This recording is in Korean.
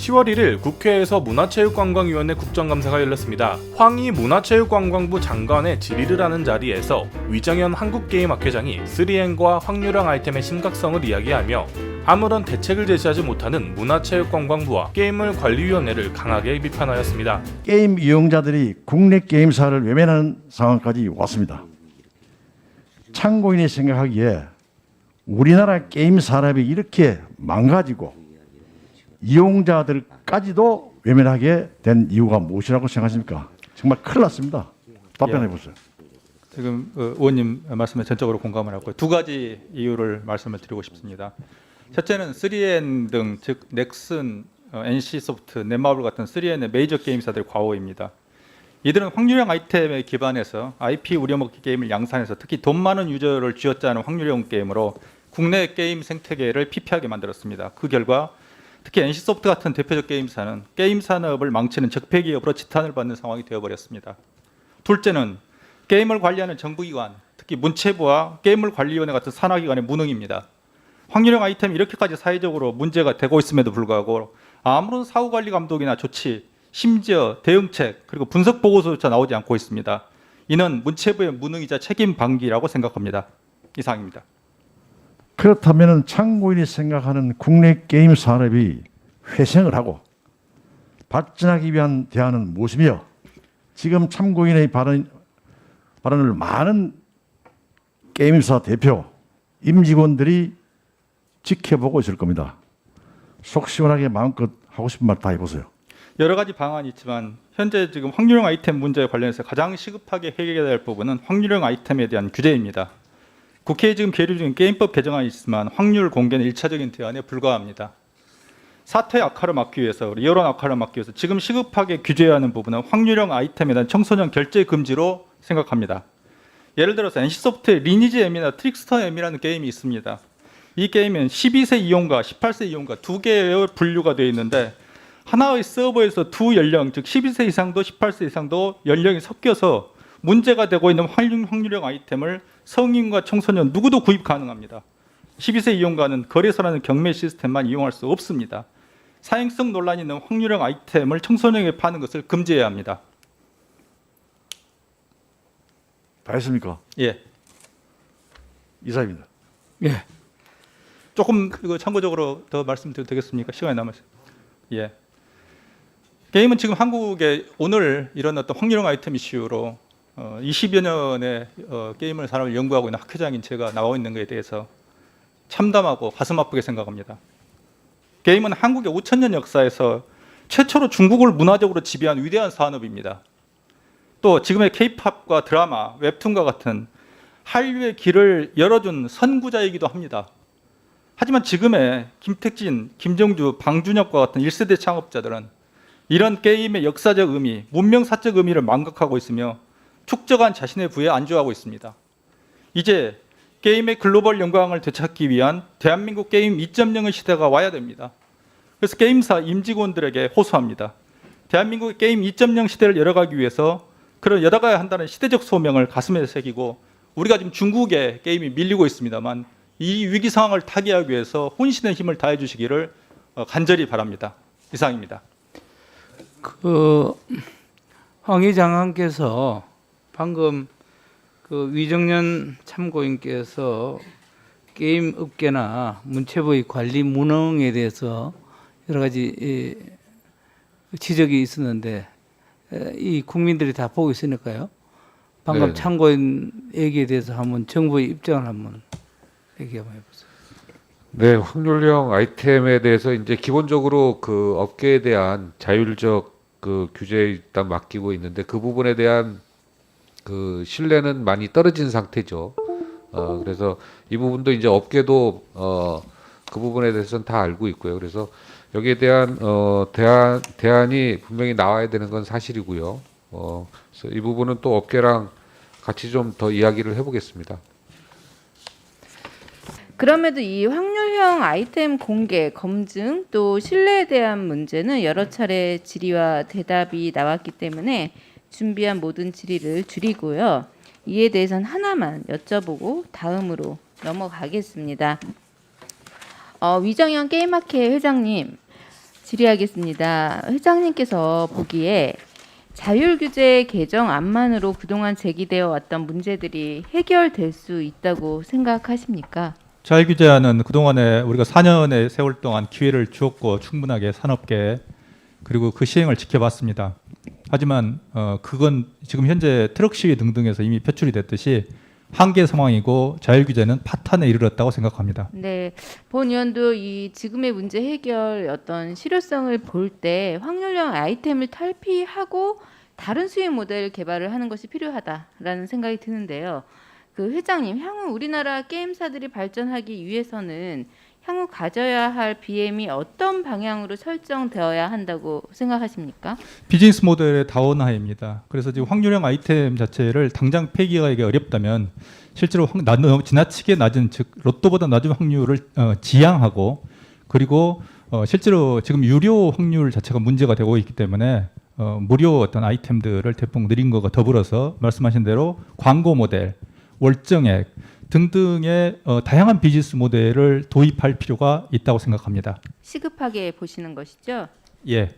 10월 1일 국회에서 문화체육관광위원회 국정감사가 열렸습니다. 황희 문화체육관광부 장관의 질의를 하는 자리에서 위정현 한국게임학회장이 3N과 확률형 아이템의 심각성을 이야기하며 아무런 대책을 제시하지 못하는 문화체육관광부와 게임을관리위원회를 강하게 비판하였습니다. 게임 이용자들이 국내 게임사를 외면하는 상황까지 왔습니다. 참고인이 생각하기에 우리나라 게임 산업이 이렇게 망가지고 이용자들까지도 외면하게 된 이유가 무엇이라고 생각하십니까? 정말 큰일 났습니다. 답변해 보세요. 지금 의원님 말씀에 전적으로 공감을 하고 두 가지 이유를 말씀을 드리고 싶습니다. 첫째는 3N 등 즉 넥슨, NC소프트, 넷마블 같은 3N의 메이저 게임사들의 과오입니다. 이들은 확률형 아이템에 기반해서 IP 우려먹기 게임을 양산해서 특히 돈 많은 유저를 쥐어짜는 확률형 게임으로 국내 게임 생태계를 피폐하게 만들었습니다. 그 결과 특히 NC소프트 같은 대표적 게임사는 게임 산업을 망치는 적폐기업으로 지탄을 받는 상황이 되어버렸습니다. 둘째는 게임을 관리하는 정부기관, 특히 문체부와 게임을관리위원회 같은 산하기관의 무능입니다. 확률형 아이템이 이렇게까지 사회적으로 문제가 되고 있음에도 불구하고 아무런 사후관리 감독이나 조치, 심지어 대응책 그리고 분석 보고서조차 나오지 않고 있습니다. 이는 문체부의 무능이자 책임 방기라고 생각합니다. 이상입니다. 그렇다면 참고인이 생각하는 국내 게임 산업이 회생을 하고 발전하기 위한 대안은 무엇이며 지금 참고인의 발언을 많은 게임사 대표, 임직원들이 지켜보고 있을 겁니다. 속 시원하게 마음껏 하고 싶은 말 다 해보세요. 여러 가지 방안이 있지만 현재 지금 확률형 아이템 문제에 관련해서 가장 시급하게 해결해야 될 부분은 확률형 아이템에 대한 규제입니다. 국회에 지금 계류 중인 게임법 개정안이 있지만 확률 공개는 1차적인 대안에 불과합니다. 사태 악화를 막기 위해서, 여론 악화를 막기 위해서 지금 시급하게 규제해야 하는 부분은 확률형 아이템에 대한 청소년 결제 금지로 생각합니다. 예를 들어서 NC소프트의 리니지 M이나 트릭스터 M이라는 게임이 있습니다. 이 게임은 12세 이용과 18세 이용과 두 개의 분류가 되어 있는데 하나의 서버에서 두 연령, 즉 12세 이상도 18세 이상도 연령이 섞여서 문제가 되고 있는 확률형 아이템을 성인과 청소년 누구도 구입 가능합니다. 12세 이용가는 거래소라는 경매 시스템만 이용할 수 없습니다. 사행성 논란이 있는 확률형 아이템을 청소년에게 파는 것을 금지해야 합니다. 다 했습니까? 예. 이사입니다. 예. 조금 이거 참고적으로 더 말씀드려도 되겠습니까? 시간이 남았어요. 예. 게임은 지금 한국에 오늘 이런 어떤 확률형 아이템 이슈로 20여 년의 게임을 산업을 연구하고 있는 학회장인 제가 나와 있는 것에 대해서 참담하고 가슴 아프게 생각합니다. 게임은 한국의 5,000년 역사에서 최초로 중국을 문화적으로 지배한 위대한 산업입니다. 또 지금의 K-팝과 드라마, 웹툰과 같은 한류의 길을 열어준 선구자이기도 합니다. 하지만 지금의 김택진, 김정주, 방준혁과 같은 1세대 창업자들은 이런 게임의 역사적 의미, 문명사적 의미를 망각하고 있으며 축적한 자신의 부에 안주하고 있습니다. 이제 게임의 글로벌 영광을 되찾기 위한 대한민국 게임 2.0의 시대가 와야 됩니다. 그래서 게임사 임직원들에게 호소합니다. 대한민국의 게임 2.0 시대를 열어가기 위해서 그런 열어가야 한다는 시대적 소명을 가슴에 새기고 우리가 지금 중국에 게임이 밀리고 있습니다만 이 위기 상황을 타개하기 위해서 혼신의 힘을 다해 주시기를 간절히 바랍니다. 이상입니다. 황희 장관께서 방금 위정년 참고인께서 게임 업계나 문체부의 관리 무능에 대해서 여러 가지 지적이 있었는데 이 국민들이 다 보고 있으니까요. 방금 네. 참고인 얘기에 대해서 한번 정부의 입장을 한번 얘기 한번 해보세요. 네, 확률형 아이템에 대해서 이제 기본적으로 그 업계에 대한 자율적 그 규제에 일단 맡기고 있는데 그 부분에 대한 그 신뢰는 많이 떨어진 상태죠. 그래서 이 부분도 이제 업계도 그 부분에 대해서는 다 알고 있고요. 그래서 여기에 대한 대안이 분명히 나와야 되는 건 사실이고요. 그래서 이 부분은 또 업계랑 같이 좀 더 이야기를 해보겠습니다. 그럼에도 이 확률형 아이템 공개, 검증 또 신뢰에 대한 문제는 여러 차례 질의와 대답이 나왔기 때문에 준비한 모든 질의를 줄이고요. 이에 대해서는 하나만 여쭤보고 다음으로 넘어가겠습니다. 위정현 게임학회 회장님, 질의하겠습니다. 회장님께서 보기에 자율규제 개정안만으로 그동안 제기되어 왔던 문제들이 해결될 수 있다고 생각하십니까? 자율규제안은 그동안에 우리가 4년의 세월 동안 기회를 주었고 충분하게 산업계 그리고 그 시행을 지켜봤습니다. 하지만 그건 지금 현재 트럭 시위 등등에서 이미 표출이 됐듯이 한계 상황이고 자율규제는 파탄에 이르렀다고 생각합니다. 네, 본 의원도 이 지금의 문제 해결 어떤 실효성을 볼 때 확률형 아이템을 탈피하고 다른 수익 모델 개발을 하는 것이 필요하다라는 생각이 드는데요. 그 회장님, 향후 우리나라 게임사들이 발전하기 위해서는 향후 가져야 할 BM이 어떤 방향으로 설정되어야 한다고 생각하십니까? 비즈니스 모델의 다원화입니다. 그래서 지금 확률형 아이템 자체를 당장 폐기하기 어렵다면 실제로 지나치게 낮은 즉 로또보다 낮은 확률을 지양하고 그리고 실제로 지금 유료 확률 자체가 문제가 되고 있기 때문에 무료 어떤 아이템들을 대폭 늘린 것과 더불어서 말씀하신 대로 광고 모델, 월정액 등등의 다양한 비즈니스 모델을 도입할 필요가 있다고 생각합니다. 시급하게 보시는 것이죠? 예.